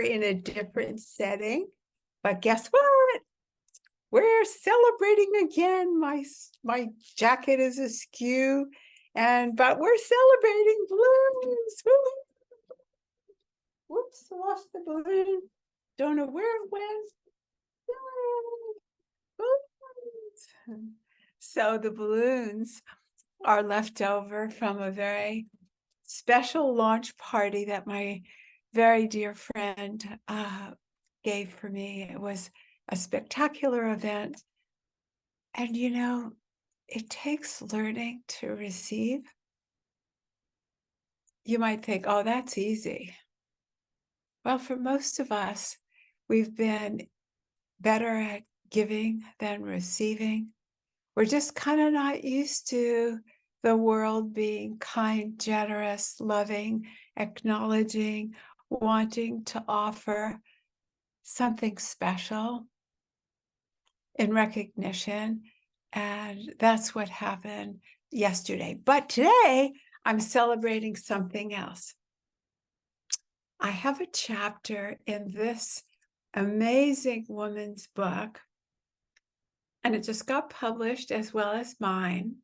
in a different setting, but guess what? We're celebrating again. My jacket is askew, but we're celebrating balloons. Whoops, lost the balloon. Don't know where it went. Balloons. So the balloons are left over from a very special launch party that my very dear friend gave for me. It was a spectacular event. And you know, it takes learning to receive. You might think, oh, that's easy. Well, for most of us, we've been better at giving than receiving. We're just kind of not used to the world being kind, generous, loving, acknowledging, wanting to offer something special in recognition. And that's what happened yesterday. But today, I'm celebrating something else. I have a chapter in this amazing woman's book, and it just got published as well as mine.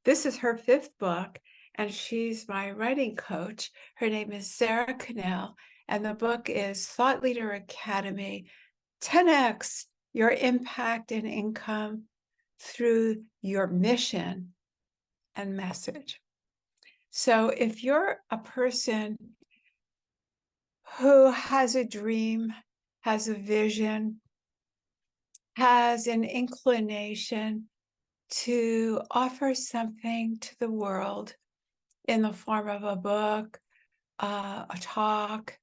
This is her 5th book, and she's my writing coach. Her name is Sara Connell, and the book is Thought Leader Academy, 10x your impact and income through your mission and message. So if you're a person who has a dream, has a vision, has an inclination to offer something to the world in the form of a book, a talk,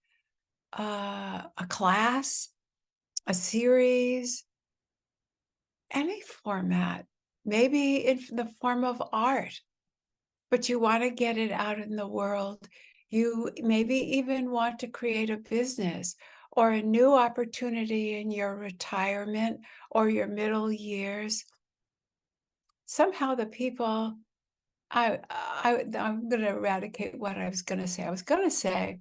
a class, a series, any format, maybe in the form of art, but you want to get it out in the world. You maybe even want to create a business or a new opportunity in your retirement or your middle years. Somehow the people, I'm going to eradicate what I was going to say. I was going to say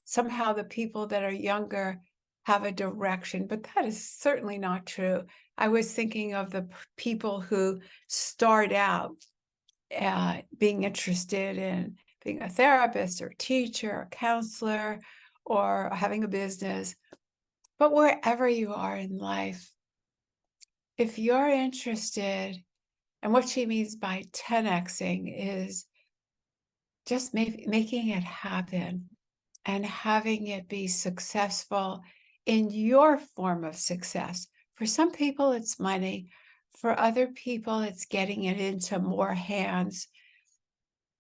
somehow the people that are younger have a direction, but that is certainly not true. I was thinking of the people who start out being interested in being a therapist or teacher or counselor or having a business. But wherever you are in life, if you're interested, and what she means by 10xing is just making it happen and having it be successful in your form of success. For some people, it's money. For other people, it's getting it into more hands.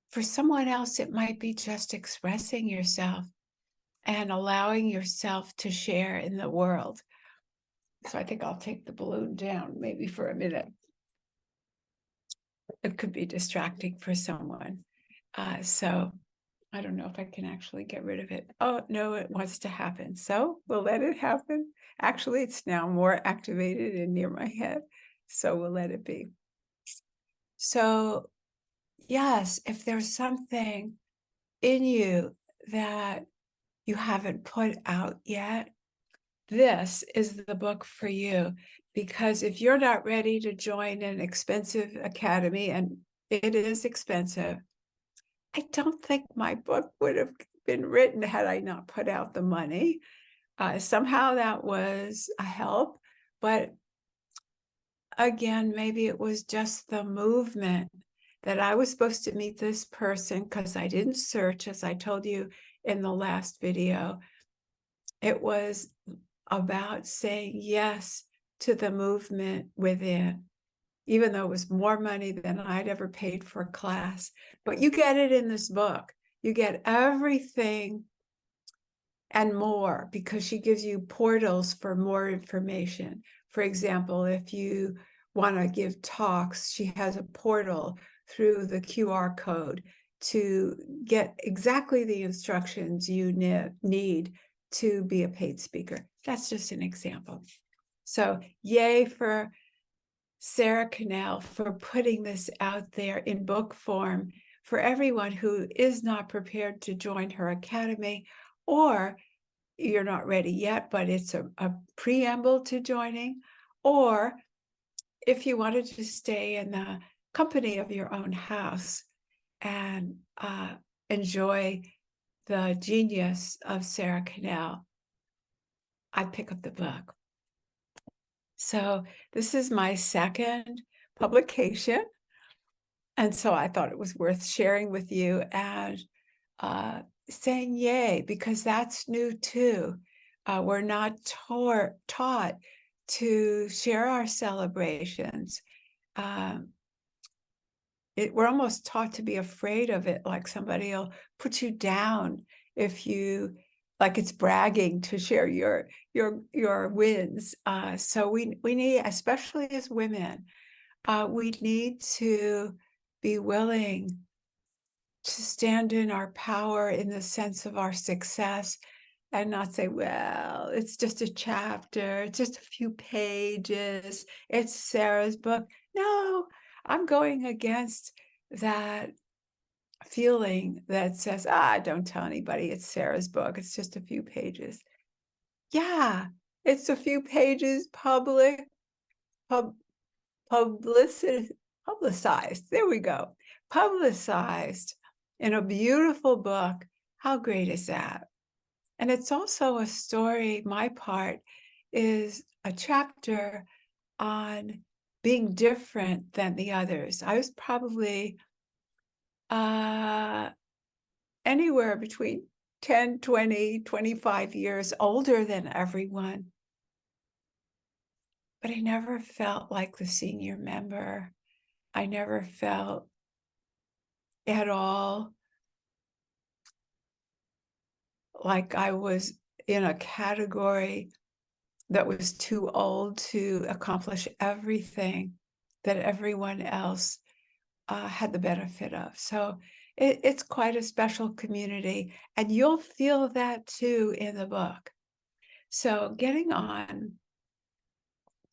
For someone else, it might be just expressing yourself and allowing yourself to share in the world. So I think I'll take the balloon down maybe for a minute. It could be distracting for someone. So I don't know if I can actually get rid of it. Oh, no, it wants to happen. So we'll let it happen. Actually, it's now more activated and near my head. So we'll let it be. So yes, if there's something in you that you haven't put out yet, this is the book for you. Because if you're not ready to join an expensive academy, and it is expensive, I don't think my book would have been written had I not put out the money. Somehow that was a help, but again, maybe it was just the movement that I was supposed to meet this person because I didn't search, as I told you in the last video. It was about saying yes to the movement within, even though it was more money than I'd ever paid for a class. But you get it in this book. You get everything and more, because she gives you portals for more information. For example, if you want to give talks, she has a portal through the QR code to get exactly the instructions you need to be a paid speaker. That's just an example. So yay for Sara Connell for putting this out there in book form for everyone who is not prepared to join her academy, or you're not ready yet, but it's a preamble to joining. Or if you wanted to stay in the company of your own house and enjoy the genius of Sara Connell, I'd pick up the book. So this is my second publication. And so I thought it was worth sharing with you and saying yay, because that's new too. We're not taught to share our celebrations. We're almost taught to be afraid of it, like somebody will put you down if you, like it's bragging to share your wins. So we need, especially as women, we need to be willing to stand in our power in the sense of our success and not say, well, it's just a chapter, it's just a few pages, it's Sara's book. No, I'm going against that feeling that says, don't tell anybody, it's Sara's book, it's just a few pages. Yeah, it's a few pages, publicized. There we go. Publicized in a beautiful book. How great is that? And it's also a story. My part is a chapter on being different than the others. I was probably anywhere between 10, 20, 25 years older than everyone. But I never felt like the senior member. I never felt at all like I was in a category that was too old to accomplish everything that everyone else had the benefit of. So it's quite a special community, and you'll feel that too in the book. So getting on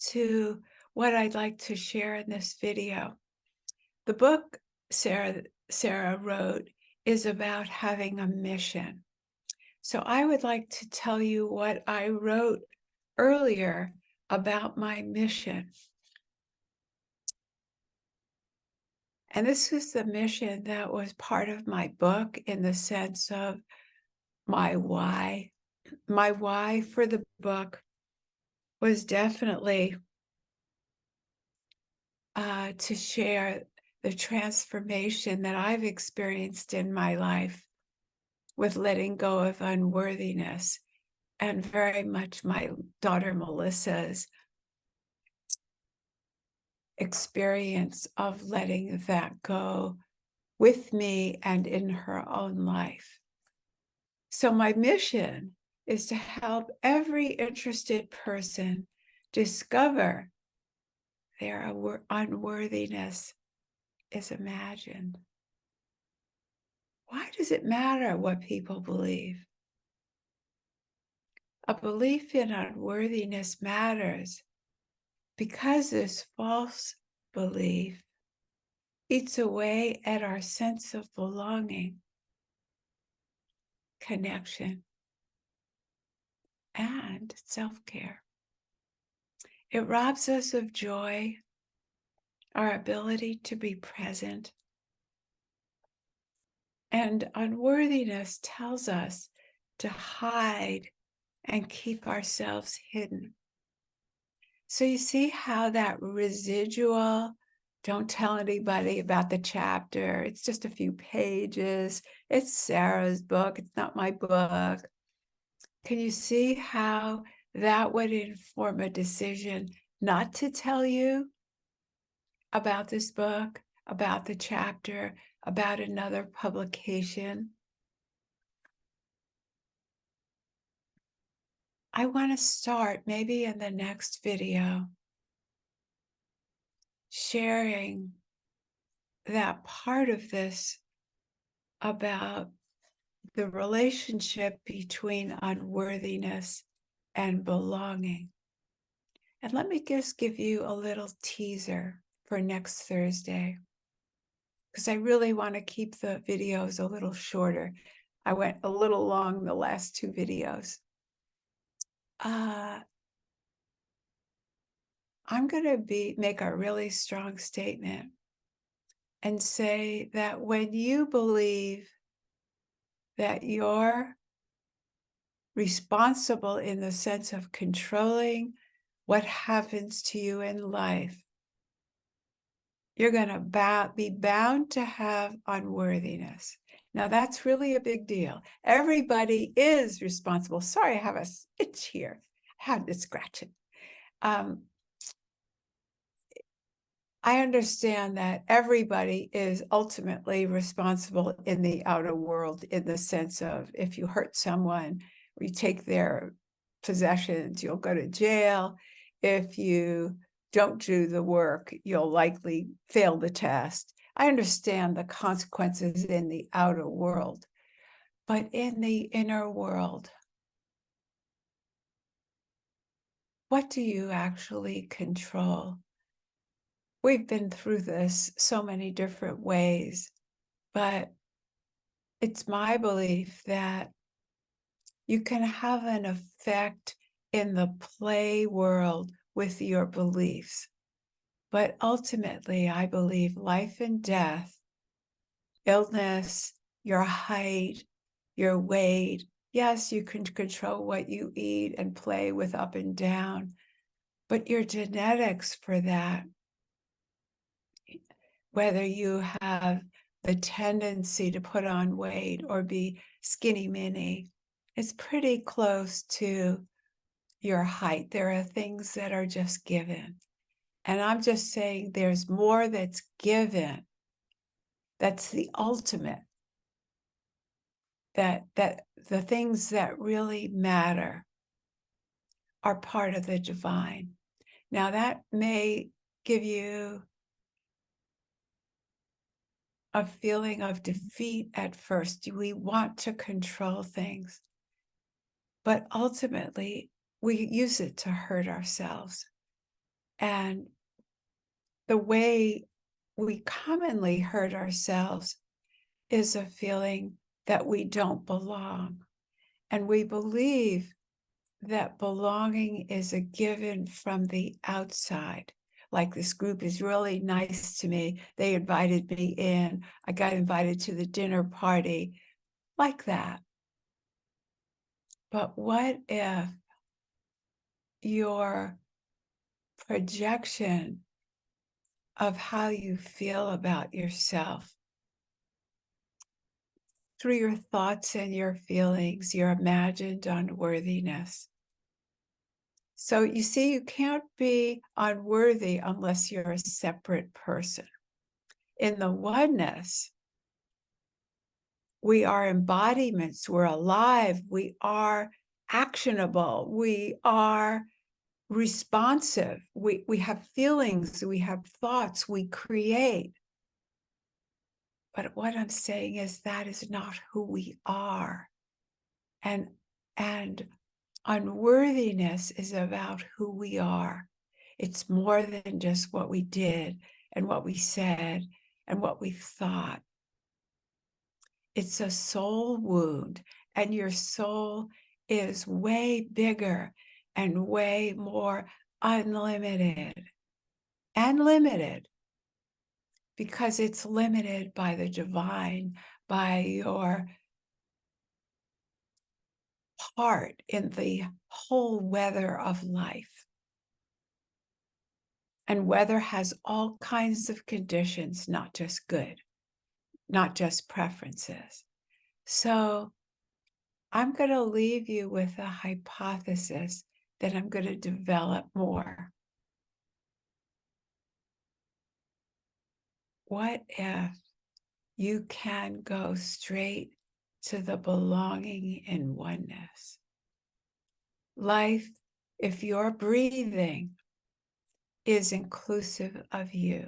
to what I'd like to share in this video. The book Sara wrote is about having a mission. So I would like to tell you what I wrote earlier about my mission. And this is the mission that was part of my book in the sense of my why. My why for the book was definitely to share the transformation that I've experienced in my life with letting go of unworthiness, and very much my daughter Melissa's experience of letting that go with me and in her own life. So my mission is to help every interested person discover their unworthiness is imagined. Why does it matter what people believe? A belief in unworthiness matters because this false belief eats away at our sense of belonging, connection, and self-care. It robs us of joy, our ability to be present, and unworthiness tells us to hide and keep ourselves hidden. So you see how that residual, don't tell anybody about the chapter, it's just a few pages, it's Sara's book, it's not my book. Can you see how that would inform a decision not to tell you about this book, about the chapter, about another publication? I want to start maybe in the next video sharing that part of this about the relationship between unworthiness and belonging. And let me just give you a little teaser for next Thursday, because I really want to keep the videos a little shorter. I went a little long the last two videos. I'm going to make a really strong statement and say that when you believe that you're responsible in the sense of controlling what happens to you in life, you're going to be bound to have unworthiness. Now, that's really a big deal. Everybody is responsible. Sorry, I have a itch here. I had to scratch it. I understand that everybody is ultimately responsible in the outer world, in the sense of if you hurt someone or you take their possessions, you'll go to jail. If you don't do the work, you'll likely fail the test. I understand the consequences in the outer world, but in the inner world, what do you actually control? We've been through this so many different ways, but it's my belief that you can have an effect in the play world with your beliefs. But ultimately, I believe life and death, illness, your height, your weight. Yes, you can control what you eat and play with up and down, but your genetics for that, whether you have the tendency to put on weight or be skinny mini, is pretty close to your height. There are things that are just given. And I'm just saying there's more that's given. That's the ultimate. That the things that really matter are part of the divine. Now that may give you a feeling of defeat at first. We want to control things, but ultimately we use it to hurt ourselves. And the way we commonly hurt ourselves is a feeling that we don't belong. And we believe that belonging is a given from the outside. Like, this group is really nice to me. They invited me in. I got invited to the dinner party, like that. But what if your projection of how you feel about yourself through your thoughts and your feelings, your imagined unworthiness? So you see, you can't be unworthy unless you're a separate person. In the oneness, we are embodiments, we're alive, we are actionable, we are responsive, we have feelings, we have thoughts, we create. But what I'm saying is that is not who we are. And unworthiness is about who we are. It's more than just what we did and what we said and what we thought. It's a soul wound, and your soul is way bigger and way more unlimited and limited, because it's limited by the divine, by your part in the whole weather of life. And weather has all kinds of conditions, not just good, not just preferences. So I'm going to leave you with a hypothesis that I'm going to develop more. What if you can go straight to the belonging in oneness? Life, if you're breathing, is inclusive of you.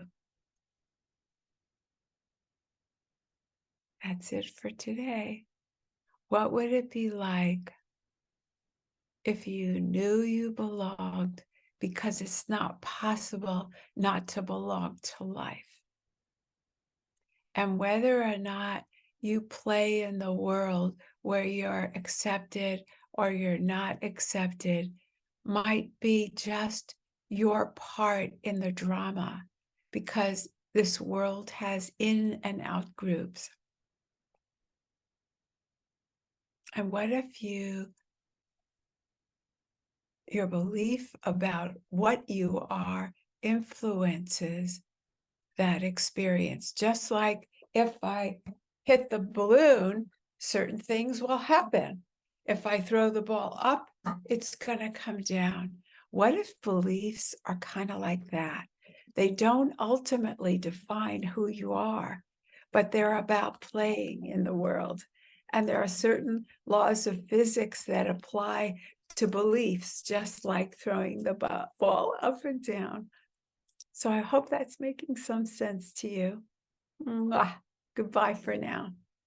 That's it for today. What would it be like if you knew you belonged? Because it's not possible not to belong to life. And whether or not you play in the world where you're accepted or you're not accepted might be just your part in the drama, because this world has in and out groups. And what if your belief about what you are influences that experience? Just like if I hit the balloon, certain things will happen. If I throw the ball up, it's going to come down. What if beliefs are kind of like that? They don't ultimately define who you are, but they're about playing in the world. And there are certain laws of physics that apply to beliefs, just like throwing the ball up and down. So I hope that's making some sense to you. Mwah. Goodbye for now.